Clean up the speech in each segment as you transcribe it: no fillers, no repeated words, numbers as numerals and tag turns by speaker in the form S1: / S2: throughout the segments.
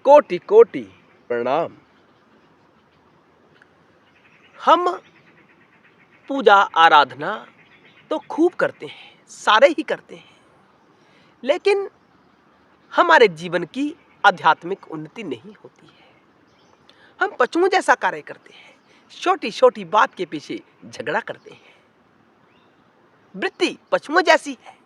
S1: कोटि कोटि प्रणाम। हम पूजा आराधना तो खूब करते हैं, सारे ही करते हैं, लेकिन हमारे जीवन की आध्यात्मिक उन्नति नहीं होती है। हम पशुओं जैसा कार्य करते हैं, छोटी छोटी बात के पीछे झगड़ा करते हैं। वृत्ति पशुओं जैसी है।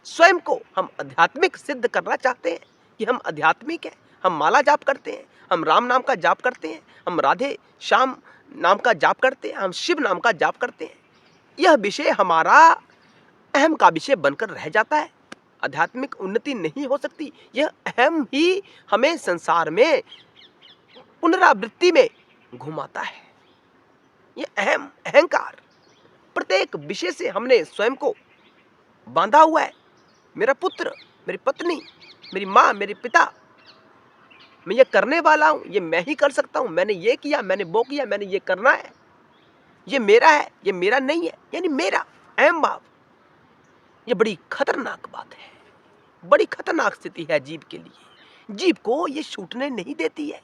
S1: स्वयं को हम आध्यात्मिक सिद्ध करना चाहते हैं कि हम आध्यात्मिक हैं। हम माला जाप करते हैं, हम राम नाम का जाप करते हैं, हम राधे श्याम नाम का जाप करते हैं, हम शिव नाम का जाप करते हैं। यह विषय हमारा अहम का विषय बनकर रह जाता है। आध्यात्मिक उन्नति नहीं हो सकती। यह अहम ही हमें संसार में पुनरावृत्ति में घुमाता है। यह अहम अहंकार प्रत्येक विषय से हमने स्वयं को बांधा हुआ है। मेरा पुत्र, मेरी पत्नी, मेरी माँ, मेरे पिता, मैं ये करने वाला हूँ, ये मैं ही कर सकता हूँ, मैंने ये किया, मैंने वो किया, मैंने ये करना है, ये मेरा है, ये मेरा नहीं है, यानी मेरा अहम भाव। ये बड़ी खतरनाक बात है, बड़ी खतरनाक स्थिति है जीव के लिए। जीव को ये छूटने नहीं देती है,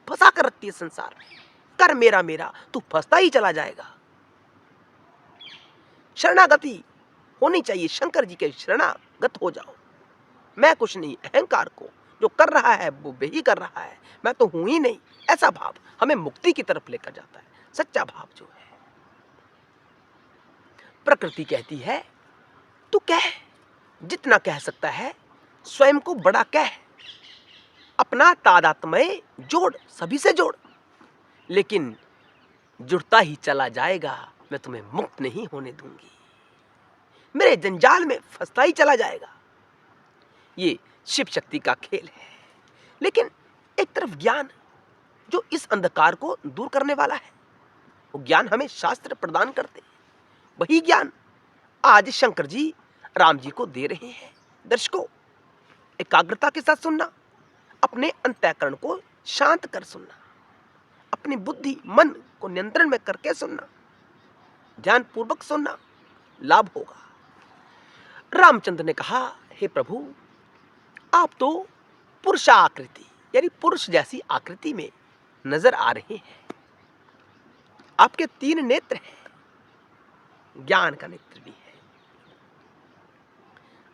S1: फंसा कर रखती है संसार में। कर मेरा मेरा, तू फंसता ही चला जाएगा। शरणागति होनी चाहिए, शंकर जी के शरणागत हो जाओ। मैं कुछ नहीं, अहंकार को जो कर रहा है वो वही कर रहा है, मैं तो हूं ही नहीं, ऐसा भाव हमें मुक्ति की तरफ लेकर जाता है। सच्चा भाव जो है, प्रकृति कहती है तू कह, जितना कह सकता है, स्वयं को बड़ा कह, अपना तादात्म्य जोड़, सभी से जोड़, लेकिन जुड़ता ही चला जाएगा, मैं तुम्हें मुक्त नहीं होने दूंगी, मेरे जंजाल में फंसता ही चला जाएगा। ये शिव शक्ति का खेल है। लेकिन एक तरफ ज्ञान जो इस अंधकार को दूर करने वाला है, वो ज्ञान हमें शास्त्र प्रदान करते हैं। वही ज्ञान आज शंकर जी राम जी को दे रहे हैं। दर्शकों, एकाग्रता के साथ सुनना, अपने अंतःकरण को शांत कर सुनना, अपनी बुद्धि मन को नियंत्रण में करके सुनना, ध्यान पूर्वक सुनना, लाभ होगा। रामचंद्र ने कहा, हे प्रभु, आप तो पुरुषाकृति यानी पुरुष जैसी आकृति में नजर आ रहे हैं। आपके 3 नेत्र हैं, ज्ञान का नेत्र भी है,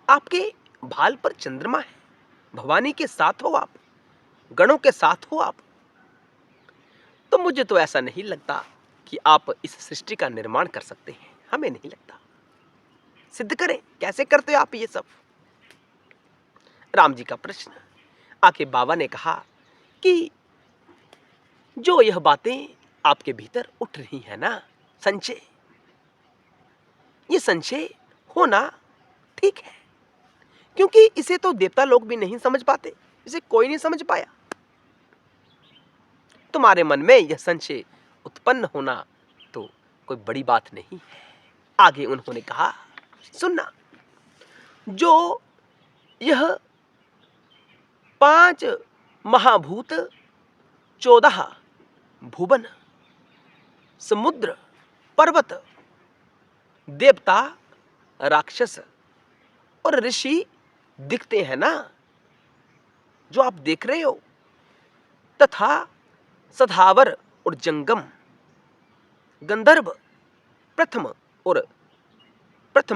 S1: आपके भाल पर चंद्रमा है, भवानी के साथ हो आप, गणों के साथ हो आप। तो मुझे तो ऐसा नहीं लगता कि आप इस सृष्टि का निर्माण कर सकते हैं, हमें नहीं लगता। सिद्ध करें, कैसे करते हो आप ये सब? राम जी का प्रश्न। आके बाबा ने कहा कि जो यह बातें आपके भीतर उठ रही है ना, संशय, ये संशय होना ठीक है, क्योंकि इसे तो देवता लोग भी नहीं समझ पाते, इसे कोई नहीं समझ पाया। तुम्हारे मन में यह संशय उत्पन्न होना तो कोई बड़ी बात नहीं है। आगे उन्होंने कहा, सुनना, जो यह 5 महाभूत, 14 भुवन, समुद्र, पर्वत, देवता, राक्षस और ऋषि दिखते हैं ना, जो आप देख रहे हो, तथा सधावर और जंगम, गंधर्व, प्रथम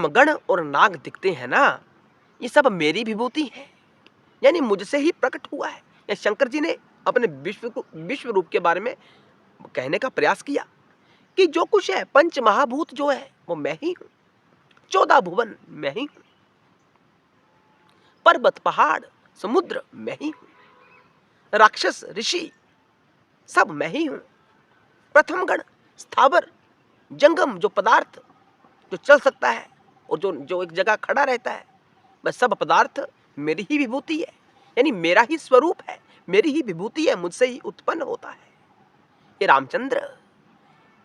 S1: गण और नाग दिखते हैं ना, ये सब मेरी विभूति है, यानी मुझसे ही प्रकट हुआ है। या शंकर जी ने अपने विश्व रूप के बारे में कहने का प्रयास किया कि जो कुछ है, 5 महाभूत जो है वो मैं ही हूं, 14 भुवन मैं ही हूं, पर्वत पहाड़ समुद्र मैं ही हूं, राक्षस ऋषि सब मैं ही हूं, प्रथम गण स्थावर जंगम जो पदार्थ जो चल सकता है और जो एक जगह खड़ा रहता है, वह सब पदार्थ मेरी ही विभूति है, यानी मेरा ही स्वरूप है, मेरी ही विभूति है, मुझसे ही उत्पन्न होता है। ये रामचंद्र,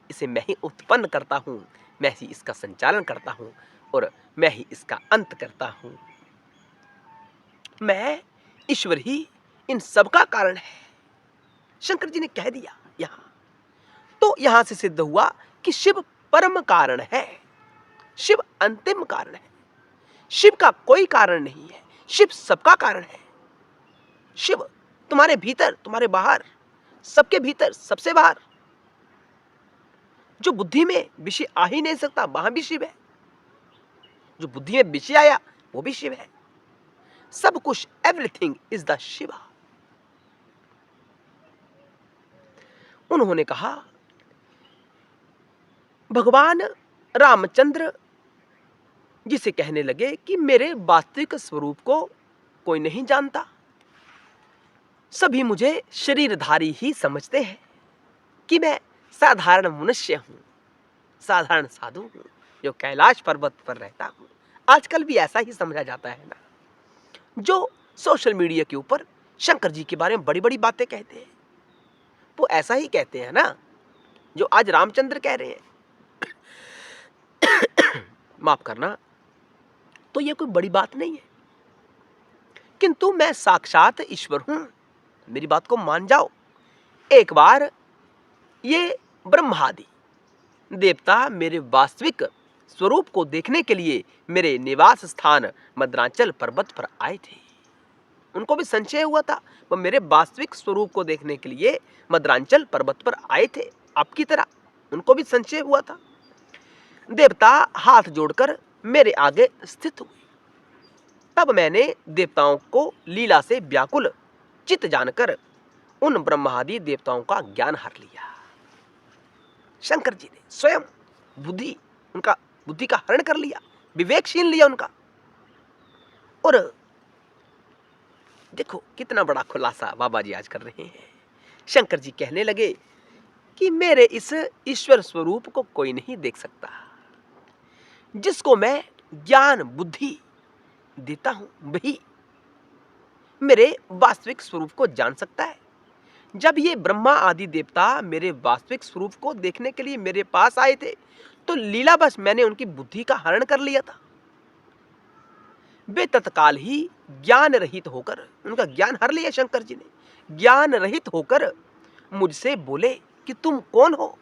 S1: इसे मैं ही उत्पन्न करता हूं, मैं ही इसका संचालन करता हूं और मैं ही इसका अंत करता हूं। मैं ईश्वर ही इन सब का कारण है, शंकर जी ने कह दिया यहां। तो यहां से सिद्ध हुआ कि शिव परम कारण है, शिव अंतिम कारण है, शिव का कोई कारण नहीं है, शिव सबका कारण है। शिव तुम्हारे भीतर, तुम्हारे बाहर, सबके भीतर, सबसे बाहर। जो बुद्धि में विषय आ ही नहीं सकता, वहां भी शिव है। जो बुद्धि में विषय आया, वो भी शिव है। सब कुछ, एवरीथिंग इज द शिवा। उन्होंने कहा, भगवान रामचंद्र जिसे कहने लगे कि मेरे वास्तविक स्वरूप को कोई नहीं जानता, सभी मुझे शरीरधारी ही समझते हैं, कि मैं साधारण मनुष्य हूं, साधारण साधु हूं, जो कैलाश पर्वत पर रहता हूं। आजकल भी ऐसा ही समझा जाता है ना, जो सोशल मीडिया के ऊपर शंकर जी के बारे में बड़ी बड़ी बातें कहते हैं, वो ऐसा ही कहते हैं ना जो आज रामचंद्र कह रहे हैं। माफ करना, तो ये कोई बड़ी बात नहीं है, किंतु मैं साक्षात ईश्वर हूं, मेरी बात को मान जाओ। एक बार ये ब्रह्मादि देवता मेरे वास्तविक स्वरूप को देखने के लिए मेरे निवास स्थान मद्रांचल पर्वत पर आए थे। उनको भी संशय हुआ था, वो मेरे वास्तविक स्वरूप को देखने के लिए मद्रांचल पर्वत पर आए थे, आपकी तरह उनको भी संशय हुआ था। देवता हाथ जोड़कर मेरे आगे स्थित हुए। तब मैंने देवताओं को लीला से व्याकुल चित्त जानकर उन ब्रह्मादि देवताओं का ज्ञान हर लिया। शंकर जी ने स्वयं उनका बुद्धि का हरण कर लिया, विवेक छीन लिया उनका। और देखो कितना बड़ा खुलासा बाबा जी आज कर रहे हैं। शंकर जी कहने लगे कि मेरे इस ईश्वर स्वरूप को कोई नहीं देख सकता, जिसको मैं ज्ञान बुद्धि देता हूं वही मेरे वास्तविक स्वरूप को जान सकता है। जब ये ब्रह्मा आदि देवता मेरे वास्तविक स्वरूप को देखने के लिए मेरे पास आए थे, तो लीलावश मैंने उनकी बुद्धि का हरण कर लिया था। वे तत्काल ही ज्ञान रहित होकर, उनका ज्ञान हर लिया शंकर जी ने, ज्ञान रहित होकर मुझसे बोले कि तुम कौन हो,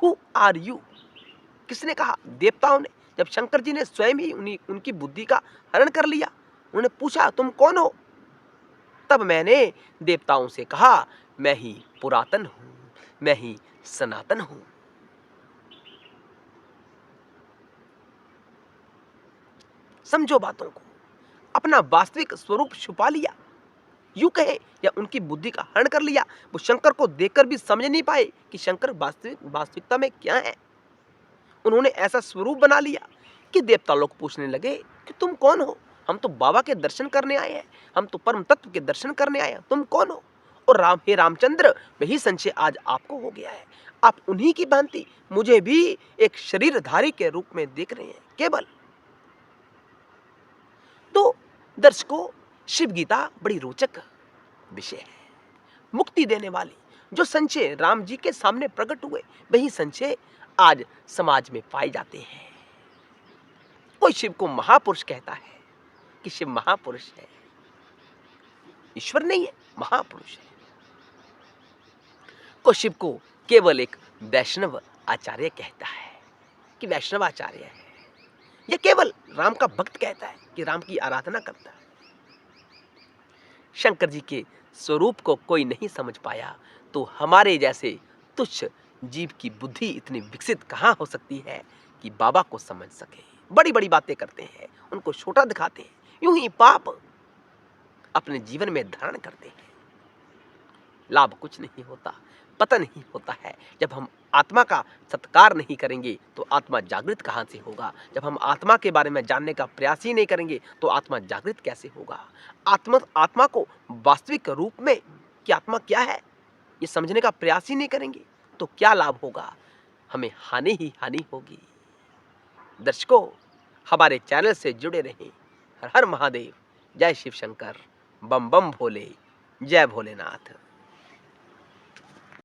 S1: हु आर यू। किसने कहा? देवताओं ने। जब शंकर जी ने स्वयं ही उनकी बुद्धि का हरण कर लिया, उन्होंने पूछा तुम कौन हो, तब मैंने देवताओं से कहा मैं ही पुरातन हूं, मैं ही सनातन हूं। समझो बातों को, अपना वास्तविक स्वरूप छुपा लिया, यूं कहे, या उनकी बुद्धि का हरण कर लिया। वो शंकर को देखकर भी समझ नहीं पाए कि शंकर वास्तविकता में क्या है। उन्होंने ऐसा स्वरूप बना लिया कि देवता लोग पूछने लगे कि तुम कौन हो? हम तो बाबा के दर्शन करने आए हैं, हम तो परम तत्व के दर्शन करने आए हैं, तुम कौन हो? और हे रामचंद्र, वही संशय आज आपको हो गया है। आप उन्हीं की भांति मुझे भी एक शरीरधारी के रूप में देख रहे हैं केवल। तो दर्शकों, शिव गीता बड़ी रोचक विषय है, मुक्ति देने वाली। जो संशय राम जी के सामने प्रकट हुए, वही संशय आज समाज में पाए जाते हैं। कोई शिव को महापुरुष कहता है कि शिव महापुरुष है, ईश्वर नहीं है, महापुरुष है। कोई शिव को केवल एक वैष्णव आचार्य कहता है कि वैष्णव आचार्य है, या केवल राम का भक्त कहता है कि राम की आराधना करता है। शंकर जी के स्वरूप को कोई नहीं समझ पाया, तो हमारे जैसे तुच्छ जीव की बुद्धि इतनी विकसित कहां हो सकती है कि बाबा को समझ सके। बड़ी बड़ी बातें करते हैं, उनको छोटा दिखाते हैं, यूं ही पाप अपने जीवन में धारण करते हैं। लाभ कुछ नहीं होता, पतन ही होता है। जब हम आत्मा का सत्कार नहीं करेंगे तो आत्मा जागृत कहां से होगा? जब हम आत्मा के बारे में जानने का प्रयास ही नहीं करेंगे तो आत्मा जागृत कैसे होगा? आत्मा को वास्तविक रूप में कि आत्मा क्या है ये समझने का प्रयास ही नहीं करेंगे तो क्या लाभ होगा? हमें हानि ही हानि होगी। दर्शकों, हमारे चैनल से जुड़े रहें। हर हर महादेव, जय शिव शंकर, बम बम भोले, जय भोलेनाथ।